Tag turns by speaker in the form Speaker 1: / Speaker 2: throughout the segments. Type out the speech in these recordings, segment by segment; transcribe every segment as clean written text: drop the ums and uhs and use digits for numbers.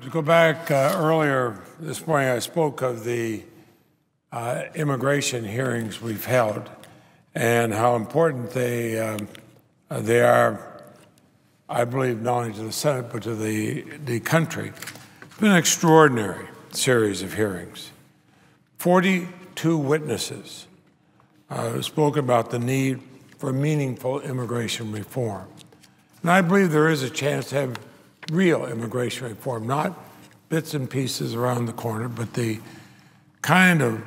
Speaker 1: To go back earlier this morning, I spoke of the immigration hearings we've held and how important they are, I believe, not only to the Senate but to the country. It's been an extraordinary series of hearings. 42 witnesses spoke about the need for meaningful immigration reform. And I believe there is a chance to have real immigration reform, not bits and pieces around the corner, but the kind of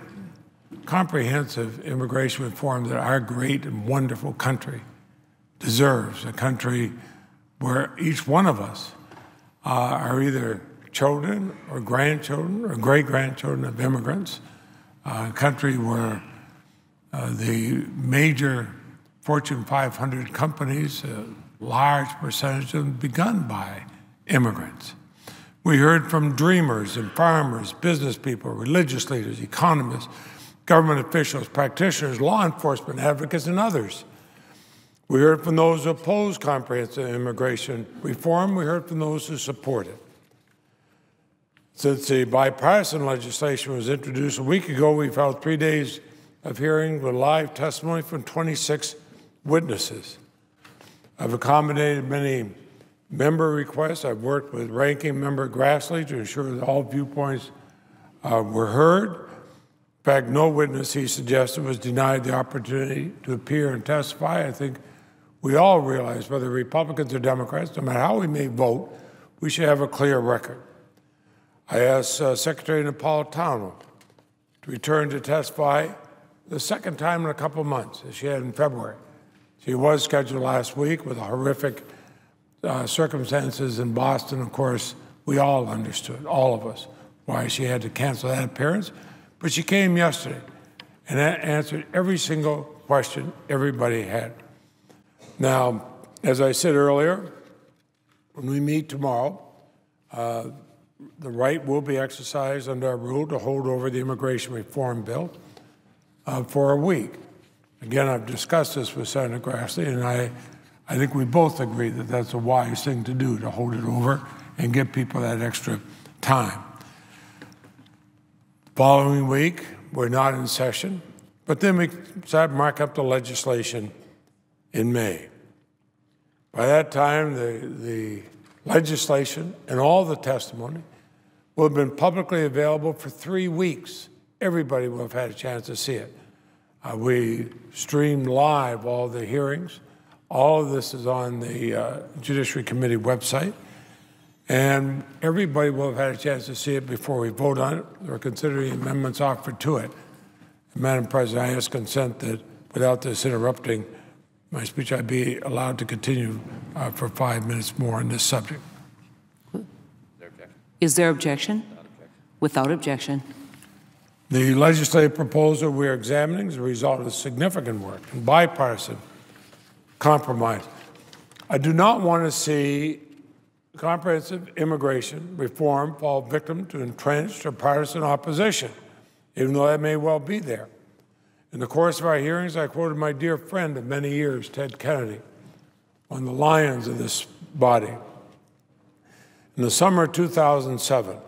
Speaker 1: comprehensive immigration reform that our great and wonderful country deserves, a country where each one of us are either children or grandchildren or great-grandchildren of immigrants, a country where the major Fortune 500 companies, a large percentage of them begun by immigrants. We heard from dreamers and farmers, business people, religious leaders, economists, government officials, practitioners, law enforcement advocates, and others. We heard from those who oppose comprehensive immigration reform. We heard from those who support it. Since the bipartisan legislation was introduced a week ago, we've held 3 days of hearing with live testimony from 26 witnesses. I've accommodated many member requests. I've worked with Ranking Member Grassley to ensure that all viewpoints were heard. In fact, no witness, he suggested, was denied the opportunity to appear and testify. I think we all realize, whether Republicans or Democrats, no matter how we may vote, we should have a clear record. I asked Secretary Napolitano to return to testify the second time in a couple of months, as she had in February. She was scheduled last week with a horrific circumstances in Boston. Of course, we all understood, all of us, why she had to cancel that appearance. But she came yesterday and answered every single question everybody had. Now, as I said earlier, when we meet tomorrow, the right will be exercised under our rule to hold over the immigration reform bill for a week. Again, I've discussed this with Senator Grassley, and I think we both agree that that's a wise thing to do, to hold it over and give people that extra time. The following week, we're not in session, but then we start marking up the legislation in May. By that time, the legislation and all the testimony will have been publicly available for 3 weeks. Everybody will have had a chance to see it. We streamed live all the hearings. All of this is on the Judiciary Committee website, and everybody will have had a chance to see it before we vote on it or consider the amendments offered to it. Madam President, I ask consent that without this interrupting my speech, I'd be allowed to continue for 5 minutes more on this subject.
Speaker 2: Is there objection? Without objection.
Speaker 1: The legislative proposal we are examining is a result of significant work and bipartisan compromise. I do not want to see comprehensive immigration reform fall victim to entrenched or partisan opposition, even though that may well be there. In the course of our hearings, I quoted my dear friend of many years, Ted Kennedy, one of the lions of this body. In the summer of 2007,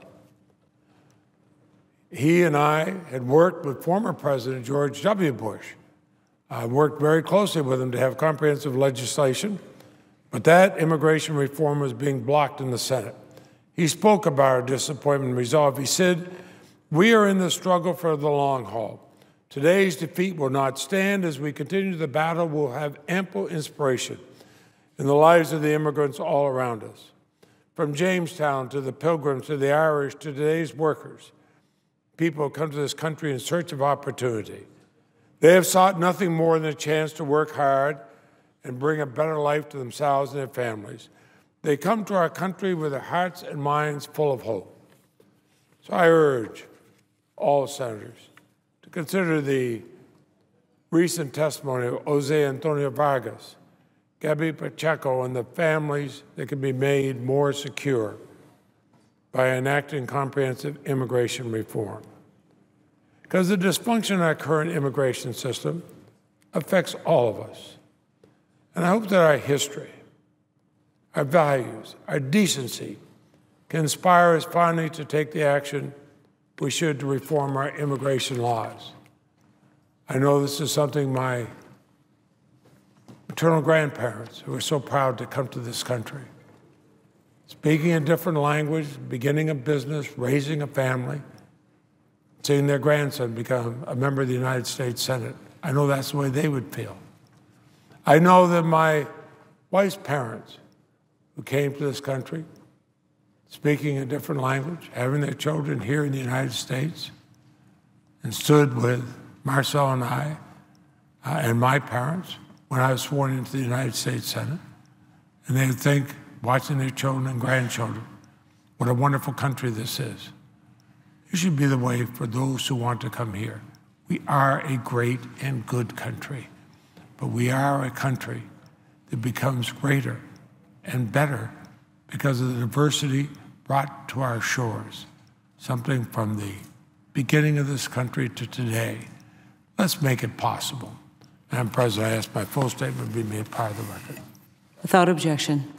Speaker 1: he and I had worked with former President George W. Bush. I worked very closely with him to have comprehensive legislation, but that immigration reform was being blocked in the Senate. He spoke about our disappointment and resolve. He said, "We are in the struggle for the long haul. Today's defeat will not stand. As we continue the battle, we'll have ample inspiration in the lives of the immigrants all around us. From Jamestown to the Pilgrims to the Irish to today's workers, people come to this country in search of opportunity. They have sought nothing more than a chance to work hard and bring a better life to themselves and their families. They come to our country with their hearts and minds full of hope." So I urge all senators to consider the recent testimony of Jose Antonio Vargas, Gabby Pacheco, and the families that can be made more secure by enacting comprehensive immigration reform. Because the dysfunction in our current immigration system affects all of us. And I hope that our history, our values, our decency can inspire us finally to take the action we should to reform our immigration laws. I know this is something my maternal grandparents, who were so proud to come to this country, speaking a different language, beginning a business, raising a family, seeing their grandson become a member of the United States Senate. I know that's the way they would feel. I know that my wife's parents, who came to this country, speaking a different language, having their children here in the United States, and stood with Marcel and I and my parents when I was sworn into the United States Senate, and they would think, watching their children and grandchildren, what a wonderful country this is. It should be the way for those who want to come here. We are a great and good country, but we are a country that becomes greater and better because of the diversity brought to our shores, something from the beginning of this country to today. Let's make it possible. Madam President, I ask my full statement be made part of the record.
Speaker 2: Without objection.